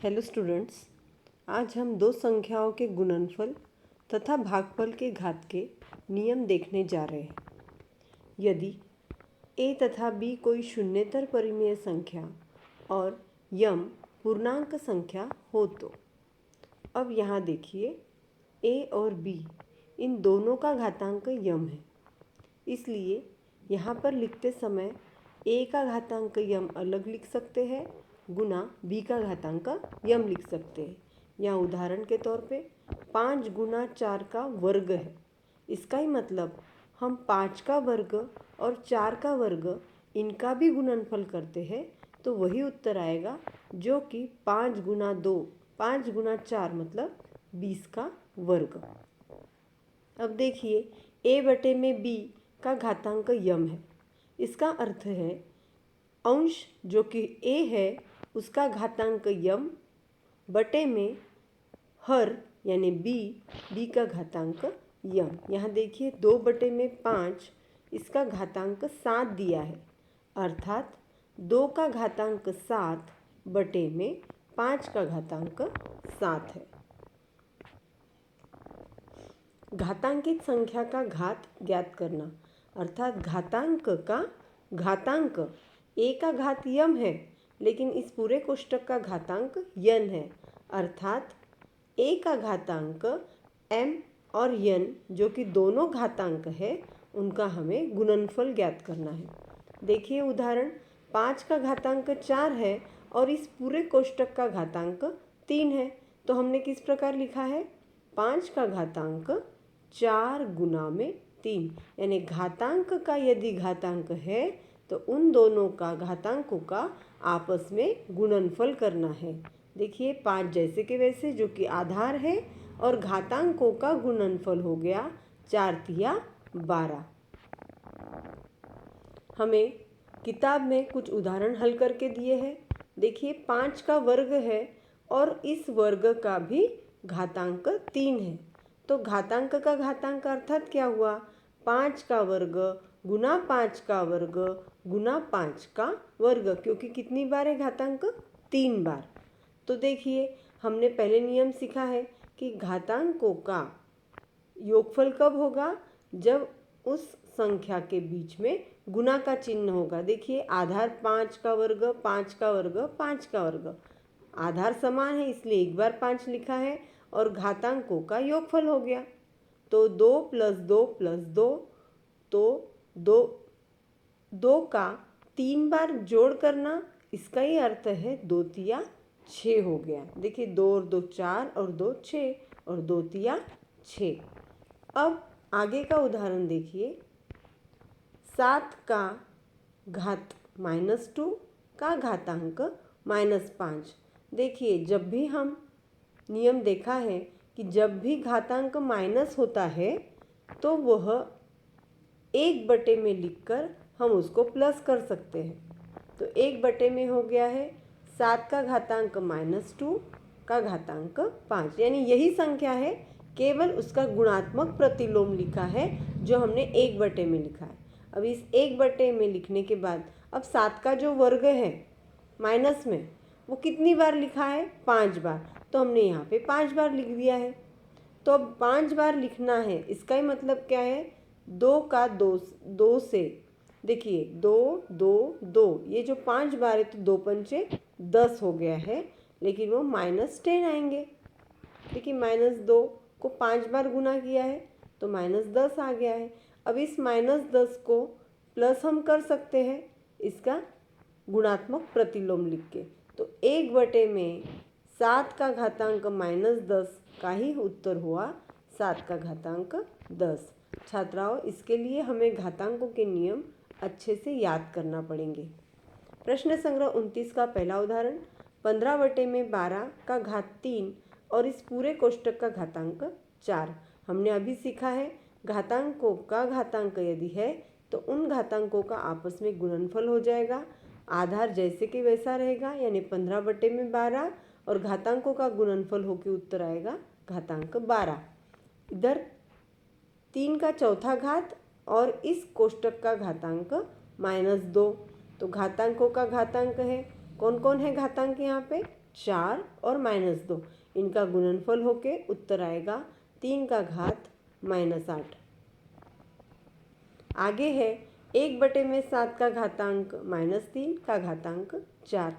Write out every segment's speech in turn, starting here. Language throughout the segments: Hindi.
हेलो स्टूडेंट्स, आज हम दो संख्याओं के गुणनफल तथा भागफल के घात के नियम देखने जा रहे हैं। यदि a तथा b कोई शून्येतर परिमेय संख्या और यम पूर्णांक संख्या हो तो अब यहाँ देखिए a और b इन दोनों का घातांक यम है, इसलिए यहाँ पर लिखते समय a का घातांक यम अलग लिख सकते हैं गुना b का घातांक यम लिख सकते हैं। या उदाहरण के तौर पे 5 गुना 4 का वर्ग है, इसका ही मतलब हम 5 का वर्ग और 4 का वर्ग इनका भी गुणनफल करते हैं तो वही उत्तर आएगा, जो कि 5 गुना 2 5 गुना 4 मतलब 20 का वर्ग। अब देखिए a बटे में b का घातांक यम है, इसका अर्थ है अंश जो कि a है उसका घातांक यम बटे में हर यानी b का घातांक यम। यहाँ देखिए 2 बटे में 5 इसका घातांक 7 दिया है, अर्थात 2 का घातांक 7 बटे में 5 का घातांक 7 है। घातांकित संख्या का घात ज्ञात करना, अर्थात घातांक का घातांक a का घात यम है लेकिन इस पूरे कोष्टक का घातांक यन है, अर्थात a का घातांक m और n जो कि दोनों घातांक है उनका हमें गुणनफल ज्ञात करना है। देखिए उदाहरण 5 का घातांक 4 है और इस पूरे कोष्टक का घातांक 3 है, तो हमने किस प्रकार लिखा है 5 का घातांक 4 गुना में 3, यानी घातांक का यदि घातांक है तो उन दोनों का घातांकों का आपस में गुणनफल करना है। देखिए 5 जैसे के वैसे जो कि आधार है और घातांकों का गुणनफल हो गया 4 तिया 12। हमें किताब में कुछ उदाहरण हल करके दिए हैं। देखिए 5 का वर्ग है और इस वर्ग का भी घातांक 3 है, तो घातांक का घातांक अर्थात क्या हुआ 5 का वर्ग गुना 5 का वर्ग गुना 5 का वर्ग, क्योंकि कितनी बार है घातांक 3 बार। तो देखिए हमने पहले नियम सीखा है कि घातांकों का योगफल कब होगा, जब उस संख्या के बीच में गुना का चिन्ह होगा। देखिए आधार 5 का वर्ग 5 का वर्ग 5 का वर्ग, आधार समान है इसलिए एक बार 5 लिखा है और घातांकों का योगफल हो गया, तो 2 + 2 + 2, तो 2 का 3 बार जोड़ करना, इसका ही अर्थ है 2 तिया 6 हो गया। देखिए 2 और 2 4 और 2 6 और 2 तिया 6। अब आगे का उदाहरण देखिए 7 का घात -2 का घातांक -5। देखिए जब भी हम नियम देखा है कि जब भी घातांक माइनस होता है तो वह 1 बटे में लिखकर हम उसको प्लस कर सकते हैं। तो 1 बटे में हो गया है 7 का घातांक -2 का घातांक 5, यानी यही संख्या है, केवल उसका गुणात्मक प्रतिलोम लिखा है जो हमने 1 बटे में लिखा है। अब इस 1 बटे में लिखने के बाद अब 7 का जो वर्ग है माइनस में वो कितनी बार लिखा है 5 बार, तो हमने यहाँ पे 5 बार लिख दिया है। तो अब 5 बार लिखना है, इसका ही मतलब क्या है 2 का 2 से, देखिए 2 2 2, ये जो 5 बार है तो 2 पंचे 10 हो गया है, लेकिन वो -10 आएंगे। देखिए -2 को 5 बार गुना किया है तो -10 आ गया है। अब इस -10 को प्लस हम कर सकते हैं इसका गुणात्मक प्रतिलोम लिख के, तो 1 बटे में 7 का घातांक -10 का ही उत्तर हुआ 7 का घातांक 10। छात्राओं, इसके लिए हमें घातांकों के नियम अच्छे से याद करना पड़ेंगे। प्रश्न संग्रह 29 का पहला उदाहरण 15 बटे में 12 का घात 3 और इस पूरे कोष्टक का घातांक 4। हमने अभी सीखा है घातांकों का घातांक यदि है तो उन घातांकों का आपस में गुणनफल हो जाएगा, आधार जैसे कि वैसा रहेगा, यानी 15 बटे में 12 और घातांकों का गुणनफल होकर उत्तर आएगा घातांक 12। इधर 3 का चौथा घात और इस कोष्टक का घातांक -2, तो घातांकों का घातांक है, कौन कौन है घातांक यहाँ पे 4 और -2, इनका गुणनफल होके उत्तर आएगा 3 का घात -8। आगे है 1/7 का घातांक -3 का घातांक 4।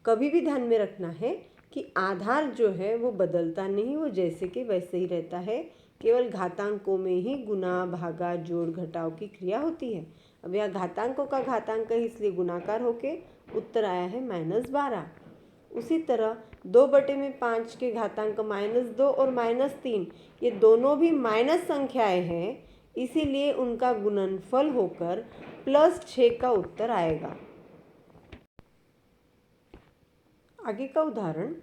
कभी भी ध्यान में रखना है कि आधार जो है वो बदलता नहीं, वो जैसे कि वैसे ही रहता है, केवल घातांकों में ही गुना भागा जोड़ घटाव की क्रिया होती है। अब यह घातांकों का घातांक है इसलिए गुणाकार होके उत्तर आया है -12। उसी तरह 2/5 के घातांक -2 और -3 ये दोनों भी माइनस संख्याएं हैं, इसीलिए उनका गुणनफल होकर +6 का उत्तर आएगा। आगे का उदाहरण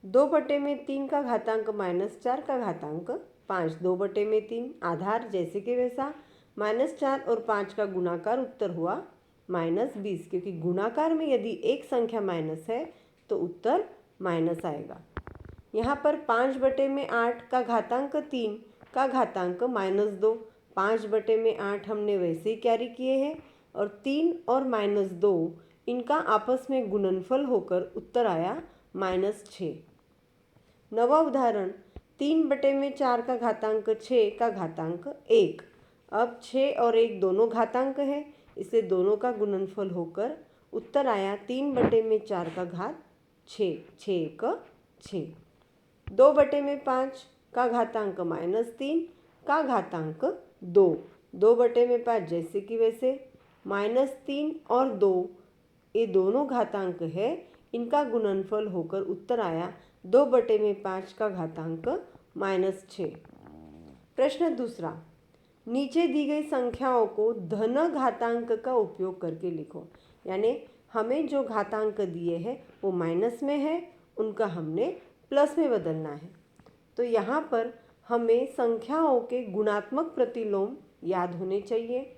2/3 का घातांक -4 का घातांक 5, 2/3 आधार जैसे कि वैसा, -4 और 5 का गुणाकार उत्तर हुआ -20, क्योंकि गुणाकार में यदि एक संख्या माइनस है तो उत्तर माइनस आएगा। यहाँ पर 5/8 का घातांक 3 का घातांक -2, 5/8 हमने वैसे ही कैरी किए हैं और 3 और -2 इनका आपस में गुणनफल होकर उत्तर आया -6। नवा उदाहरण 3/4 का घातांक 6 का घातांक 1। अब 6 और 1 दोनों घातांक है, इससे दोनों का गुणनफल होकर उत्तर आया 3/4 का घात 6, 6 का 6। 2/5 का घातांक -3 का घातांक 2, 2/5 जैसे कि वैसे, -3 और 2 ये दोनों घातांक है, इनका गुणनफल होकर उत्तर आया 2/5 का घातांक -6। प्रश्न दूसरा, नीचे दी गई संख्याओं को धन घातांक का उपयोग करके लिखो। यानी हमें जो घातांक दिए हैं वो माइनस में है, उनका हमने प्लस में बदलना है। तो यहाँ पर हमें संख्याओं के गुणात्मक प्रतिलोम याद होने चाहिए।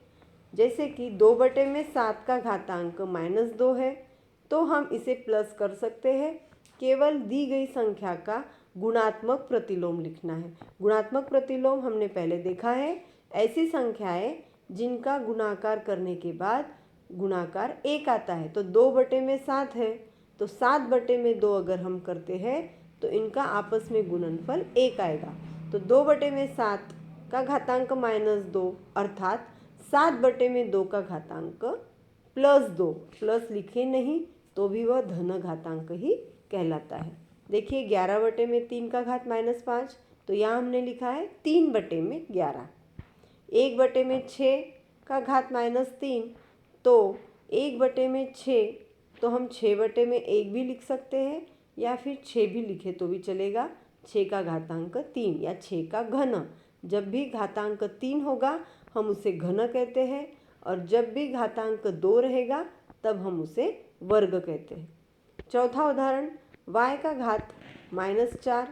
जैसे कि 2/7 का घातांक -2 है तो हम इसे प्लस कर सकते हैं, केवल दी गई संख्या का गुणात्मक प्रतिलोम लिखना है। गुणात्मक प्रतिलोम हमने पहले देखा है, ऐसी संख्याएं जिनका गुणाकार करने के बाद गुणाकार 1 आता है। तो 2/7 है तो 7/2 अगर हम करते हैं तो इनका आपस में गुणनफल 1 आएगा। तो 2/7 का घातांक -2 अर्थात 7/2 का घातांक +2, प्लस लिखे नहीं तो भी वह धन घातांक ही कहलाता है। देखिए 11/3 का घात -5, तो यहाँ हमने लिखा है 3/11। 1/6 का घात -3, तो 1/6 तो हम 6/1 भी लिख सकते हैं या फिर 6 भी लिखे तो भी चलेगा। 6 का घातांक 3 या 6 का घन, जब भी घातांक 3 होगा हम उसे घन कहते हैं और जब भी घातांक 2 रहेगा तब हम उसे वर्ग कहते हैं। चौथा उदाहरण y का घात -4।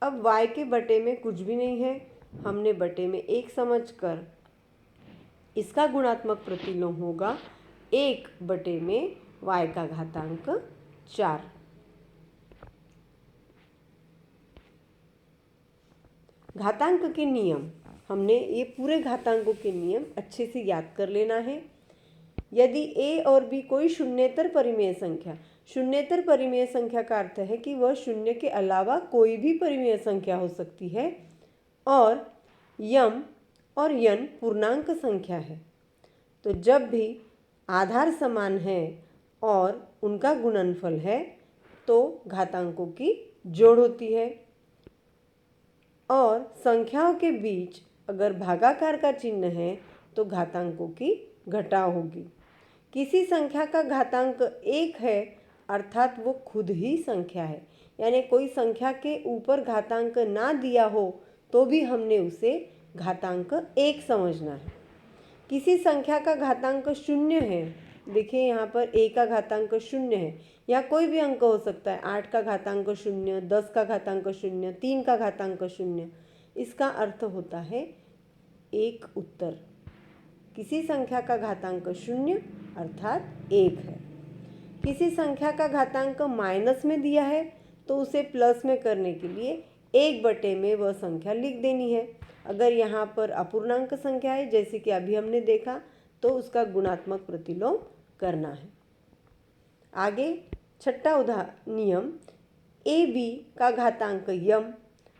अब y के बटे में कुछ भी नहीं है, हमने बटे में 1 समझकर इसका गुणात्मक प्रतिलोम होगा 1/में y का घातांक 4। घातांक के नियम, हमने ये पूरे घातांकों के नियम अच्छे से याद कर लेना है। यदि a और b कोई शून्येतर परिमेय संख्या, शून्येतर परिमेय संख्या का अर्थ है कि वह शून्य के अलावा कोई भी परिमेय संख्या हो सकती है और यम और यन पूर्णांक संख्या है, तो जब भी आधार समान है और उनका गुणनफल है तो घातांकों की जोड़ होती है। और संख्याओं के बीच अगर भागाकार का चिन्ह है तो घातांकों की घटाव होगी। किसी संख्या का घातांक 1 है अर्थात वो खुद ही संख्या है, यानी कोई संख्या के ऊपर घातांक ना दिया हो तो भी हमने उसे घातांक 1 समझना है। किसी संख्या का घातांक 0 है, देखिए यहाँ पर a का घातांक 0 है या कोई भी अंक हो सकता है, 8 का घातांक 0, 10 का घातांक 0, 3 का घातांक 0, इसका अर्थ होता है एक उत्तर। किसी संख्या का घातांक 0 अर्थात 1 है। किसी संख्या का घातांक माइनस में दिया है तो उसे प्लस में करने के लिए 1/में में वह संख्या लिख देनी है। अगर यहाँ पर अपूर्णांक संख्या है जैसे कि अभी हमने देखा तो उसका गुणात्मक प्रतिलोम करना है। आगे छठा नियम ए बी का घातांक यम।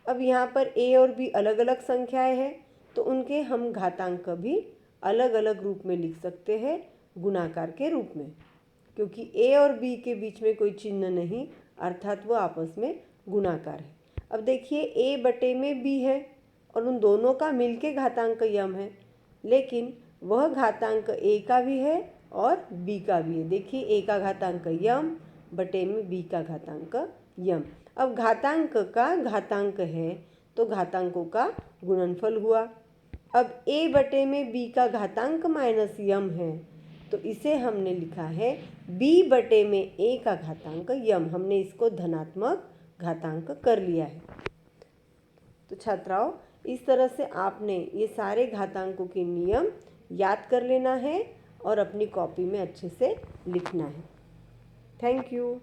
अब यहाँ पर ए और बी अलग अलग संख्याएं हैं तो उनके हम घातांक भी अलग अलग रूप में लिख सकते हैं, गुणाकार के रूप में, क्योंकि ए और बी के बीच में कोई चिन्ह नहीं, अर्थात वो आपस में गुणाकार है। अब देखिए ए बटे में बी है और उन दोनों का मिलके घातांक यम है, लेकिन वह घातांक ए का भी है और बी का भी है। देखिए ए का घातांक यम बटे में बी का घातांक यम। अब घातांक का घातांक है तो घातांकों का गुणनफल हुआ। अब ए बटे में बी का घातांक माइनस यम है तो इसे हमने लिखा है बी बटे में ए का घातांक यम। हमने इसको धनात्मक घातांक कर लिया है। तो छात्राओं, इस तरह से आपने ये सारे घातांकों के नियम याद कर लेना है और अपनी कॉपी में अच्छे से लिखना है। Thank you.